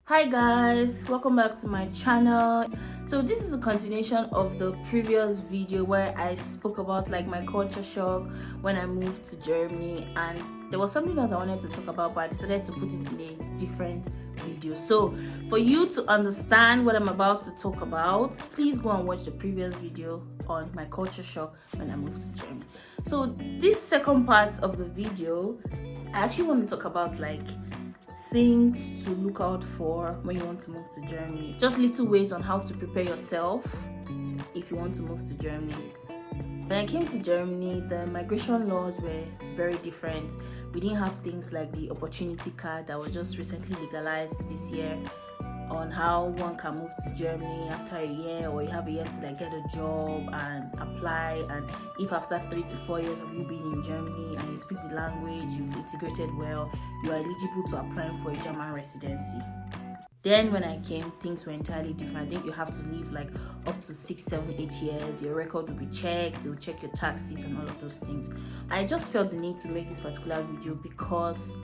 Hi guys, welcome back to my channel. So this is a continuation of the previous video where I spoke about like my culture shock when I moved to Germany, and there was something else I wanted to talk about, but I decided to put it in a different video. So for you to understand what I'm about to talk about, please go and watch the previous video on my culture shock when I moved to Germany. So this second part of the video, I actually want to talk about like things to look out for when you want to move to Germany. Just little ways on how to prepare yourself if you want to move to Germany. When I came to Germany, the migration laws were very different. We didn't have things like the opportunity card that was just recently legalized this year, on how one can move to Germany after a year, or you have a year to like get a job and apply, and if after 3 to 4 years of you being in Germany and you speak the language, you've integrated well, you are eligible to apply for a German residency. Then when I came, things were entirely different. I think you have to live like up to 6, 7, 8 years. Your record will be checked. They will check your taxes and all of those things. I just felt the need to make this particular video because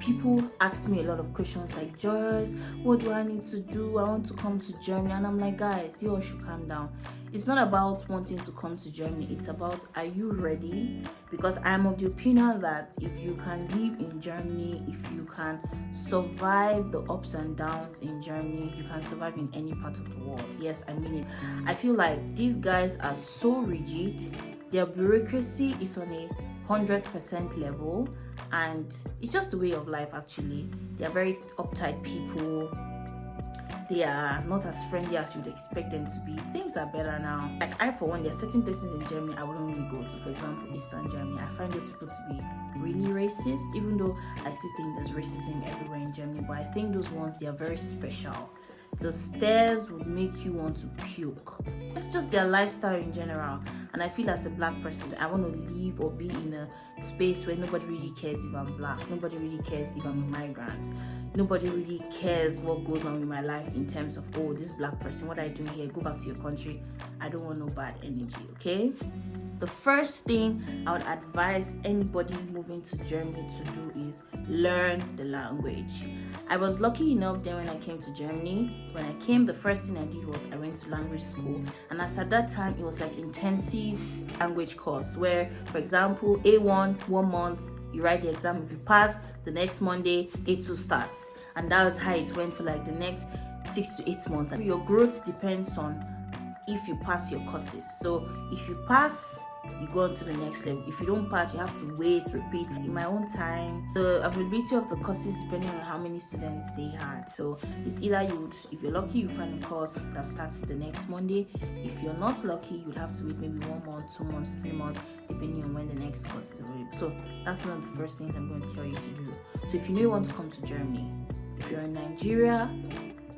people ask me a lot of questions like, Joyce, what do I need to do? I want to come to Germany. And I'm like, guys, you all should calm down. It's not about wanting to come to Germany. It's about, are you ready? Because I'm of the opinion that if you can live in Germany, if you can survive the ups and downs in Germany, you can survive in any part of the world. Yes, I mean it. I feel like these guys are so rigid. Their bureaucracy is on a 100% level, and it's just a way of life. Actually, they are very uptight people. They are not as friendly as you'd expect them to be. Things are better now. Like I, for one, there are certain places in Germany I wouldn't really go to. For example, Eastern Germany. I find those people to be really racist, even though I still think there's racism everywhere in Germany. But I think those ones, they are very special. The stares would make you want to puke. It's just their lifestyle in general. And I feel as a black person, I want to live or be in a space where nobody really cares if I'm black. Nobody really cares if I'm a migrant. Nobody really cares what goes on with my life in terms of, oh, this black person, what are you doing here? Go back to your country. I don't want no bad energy, okay? The first thing I would advise anybody moving to Germany to do is learn the language. I was lucky enough then when I came to Germany. When I came, the first thing I did was I went to language school. And as at that time, it was like intensive language course where, for example, A1, 1 month, you write the exam. If you pass, the next Monday, A2 starts. And that was how it went for like the next 6 to 8 months. And your growth depends on if you pass your courses. So if you pass, you go on to the next level. If you don't pass, you have to wait, repeat. In my own time, the availability of the courses depending on how many students they had. So it's either if you're lucky, you find a course that starts the next Monday. If you're not lucky, you'd have to wait maybe 1 month, 2 months, 3 months, depending on when the next course is available. So that's one of the first things I'm going to tell you to do. So if you know you want to come to Germany, if you're in Nigeria,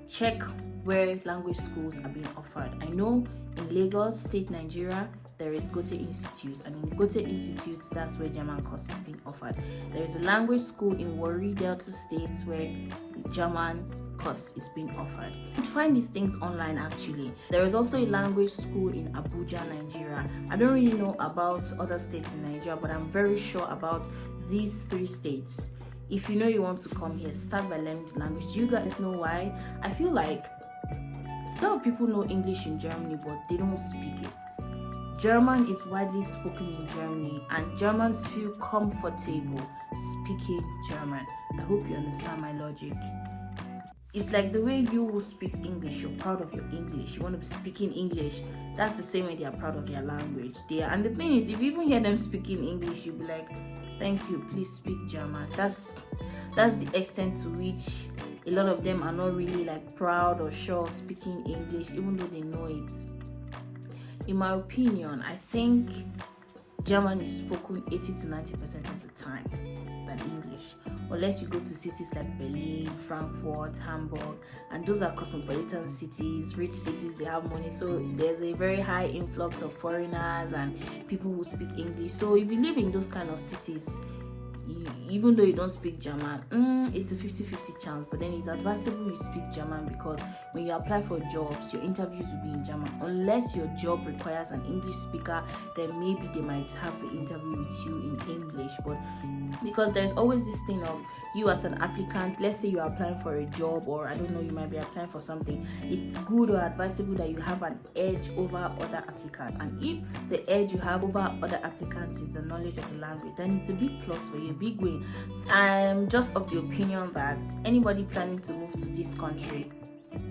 check where language schools are being offered. I know in Lagos State, Nigeria, there is Goethe Institute, and in Goethe Institute, that's where German course is being offered. There is a language school in Warri, Delta States, where German course is being offered. You can find these things online actually. There is also a language school in Abuja, Nigeria. I don't really know about other states in Nigeria, but I'm very sure about these 3 states. If you know you want to come here, start by learning the language. Do you guys know why? I feel like a lot of people know English in Germany, but they don't speak it. German is widely spoken in Germany, and Germans feel comfortable speaking German. I hope you understand my logic. It's like the way you who speaks English, you're proud of your English. You want to be speaking English. That's the same way they are proud of their language. And the thing is, if you even hear them speaking English, you'll be like, thank you, please speak German. That's the extent to which a lot of them are not really like proud or sure of speaking English, even though they know it. In my opinion, I think German is spoken 80 to 90% of the time than English, unless you go to cities like Berlin, Frankfurt, Hamburg, and those are cosmopolitan cities, rich cities, they have money, so there's a very high influx of foreigners and people who speak English. So if you live in those kind of cities, even though you don't speak German, it's a 50-50 chance, but then it's advisable you speak German, because when you apply for jobs, your interviews will be in German. Unless your job requires an English speaker, then maybe they might have the interview with you in English. But because there's always this thing of you as an applicant, let's say you're applying for a job, or I don't know, you might be applying for something, it's good or advisable that you have an edge over other applicants. And if the edge you have over other applicants is the knowledge of the language, then it's a big plus for you, a big win. I'm just of the opinion that anybody planning to move to this country,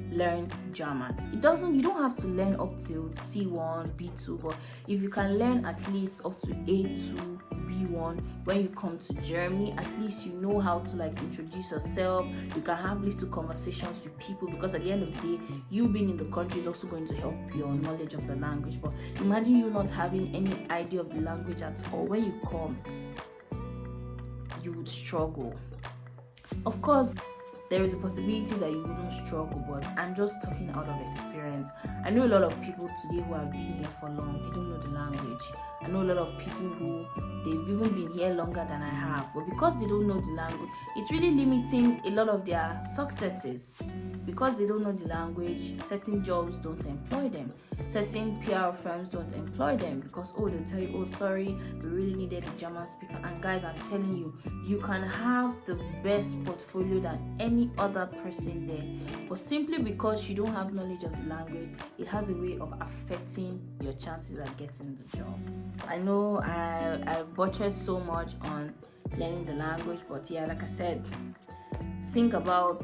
learn German. You don't have to learn up to C1, B2, but if you can learn at least up to A2, B1 when you come to Germany, at least you know how to like introduce yourself. You can have little conversations with people, because at the end of the day, you being in the country is also going to help your knowledge of the language. But imagine you not having any idea of the language at all. When you come, you would struggle. Of course, there is a possibility that you wouldn't struggle, but I'm just talking out of experience. I know a lot of people today who have been here for long, they don't know the language. I know a lot of people who they've even been here longer than I have, but because they don't know the language, it's really limiting a lot of their successes. Because they don't know the language, certain jobs don't employ them. Certain PR firms don't employ them because, they'll tell you, sorry, we really needed a German speaker. And guys, I'm telling you, you can have the best portfolio than any other person there. But simply because you don't have knowledge of the language, it has a way of affecting your chances at getting the job. I know I butchered so much on learning the language, but yeah, like I said, think about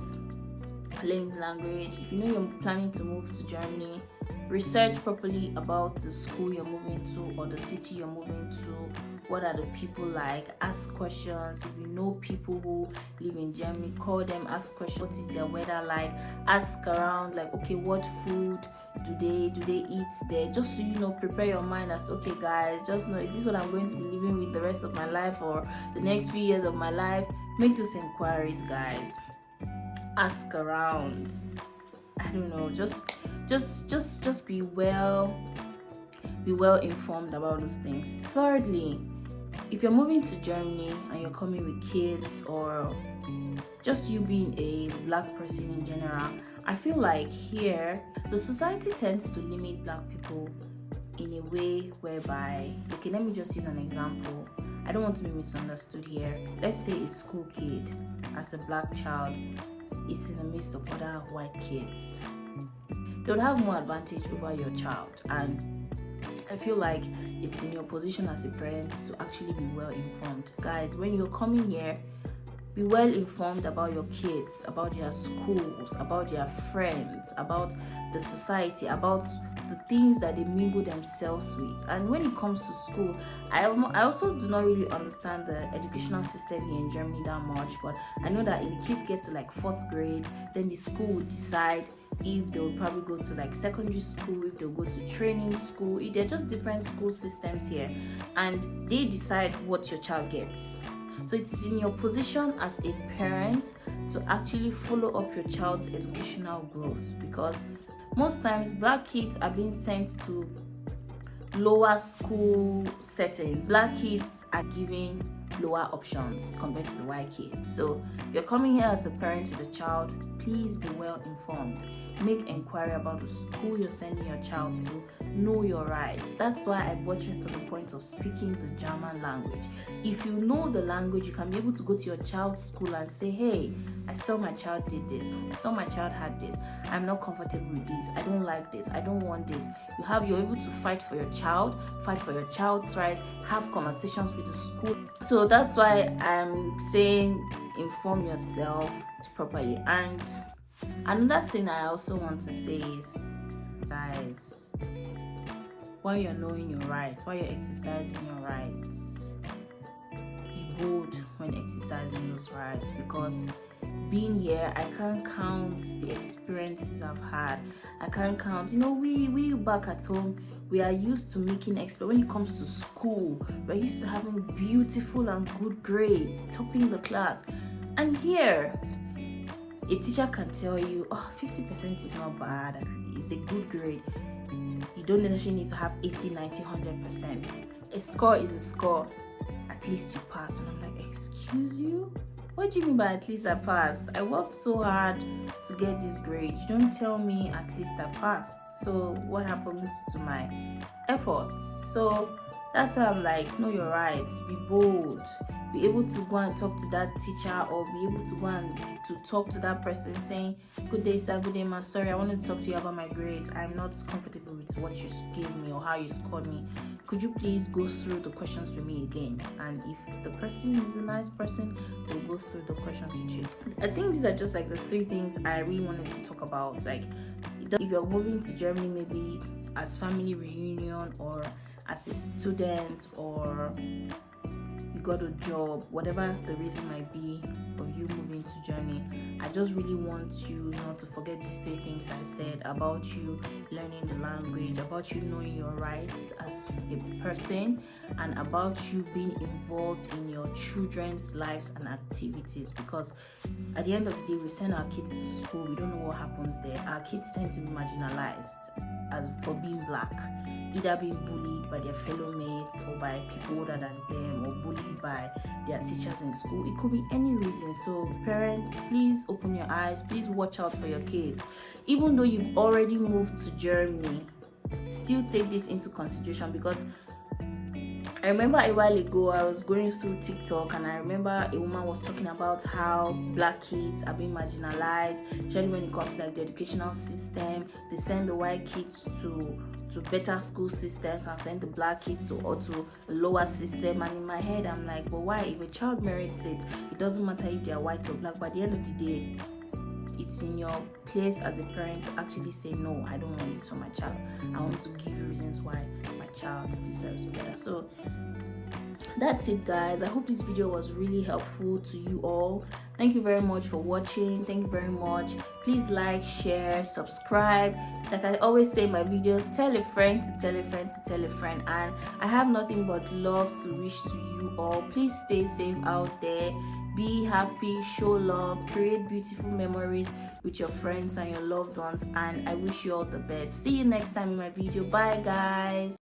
learning the language. If you know you're planning to move to Germany, research properly about the school you're moving to or the city you're moving to. What are the people like? Ask questions. If you know people who live in Germany, call them, ask questions. What is their weather like? Ask around, like, okay, what food do they eat there? Just so you know, prepare your mind as, okay guys, just know, is this what I'm going to be living with the rest of my life or the next few years of my life? Make those inquiries, guys. Ask around. I don't know, just be well informed about those things. Thirdly, if you're moving to Germany and you're coming with kids, or just you being a black person in general, I feel like here the society tends to limit black people in a way whereby, okay, let me just use an example. I don't want to be misunderstood here. Let's say a school kid, as a black child, is in the midst of other white kids. They would have more advantage over your child, and I feel like it's in your position as a parent to actually be well informed. Guys, when you're coming here, be well informed about your kids, about their schools, about their friends, about the society, about the things that they mingle themselves with. And when it comes to school, I also do not really understand the educational system here in Germany that much, but I know that if the kids get to like 4th grade, then the school will decide if they'll probably go to like secondary school, if they'll go to training school. They're just different school systems here, and they decide what your child gets. So it's in your position as a parent to actually follow up your child's educational growth, because most times black kids are being sent to lower school settings. Black kids are given lower options compared to the white kids. So if you're coming here as a parent with a child, please be well informed. Make inquiry about the school you're sending your child to. Know your rights. That's why I buttressed to the point of speaking the German language. If you know the language, you can be able to go to your child's school and say, hey, I saw my child did this. I saw my child had this. I'm not comfortable with this. I don't like this. I don't want this. You're able to fight for your child, fight for your child's rights, have conversations with the school. So that's why I'm saying inform yourself properly. And another thing I also want to say is, guys, while you're knowing your rights, while you're exercising your rights, be bold when exercising those rights, because being here, I can't count the experiences I've had. I can't count, we back at home, we are used to making when it comes to school, we're used to having beautiful and good grades, topping the class. And here, a teacher can tell you, 50% is not bad, it's a good grade. You don't necessarily need to have 80, 90, 100%. A score is a score. At least you pass. And I'm like, excuse excuse you? What do you mean by at least I passed? I worked so hard to get this grade. You don't tell me at least I passed. So what happens to my efforts? So that's why I'm like, no, you're right. Be bold. Be able to go and talk to that teacher, or be able to go and to talk to that person saying, good day, sir, good day, ma'am. Sorry, I wanted to talk to you about my grades. I'm not comfortable with what you gave me or how you scored me. Could you please go through the questions with me again? And if the person is a nice person, they'll go through the questions with you. I think these are just like the 3 things I really wanted to talk about. Like, if you're moving to Germany, maybe as family reunion, or as a student, or you got a job, whatever the reason might be of you moving to Germany, I just really want you not to forget these 3 things I said about you learning the language, about you knowing your rights as a person, and about you being involved in your children's lives and activities. Because at the end of the day, we send our kids to school, we don't know what happens there. Our kids tend to be marginalized as for being black, either being bullied by their fellow mates, or by people older than them, or bullied by their teachers in school. It could be any reason. So parents, please open your eyes, please watch out for your kids. Even though you've already moved to Germany, still take this into consideration. Because I remember a while ago I was going through TikTok, and I remember a woman was talking about how black kids are being marginalized, especially when it comes to like the educational system. They send the white kids to better school systems and send the black kids to a lower system. And in my head I'm like, but why? If a child merits it, it doesn't matter if they are white or black. But at the end of the day, it's in your place as a parent to actually say, no, I don't want this for my child. I want to give you reasons why my child deserves better. So that's it, guys. I hope this video was really helpful to you all. Thank you very much for watching. Thank you very much. Please like, share, subscribe. Like I always say in my videos, tell a friend to tell a friend to tell a friend. And I have nothing but love to wish to you all. Please stay safe out there. Be happy, show love, create beautiful memories with your friends and your loved ones. And I wish you all the best. See you next time in my video. Bye, guys.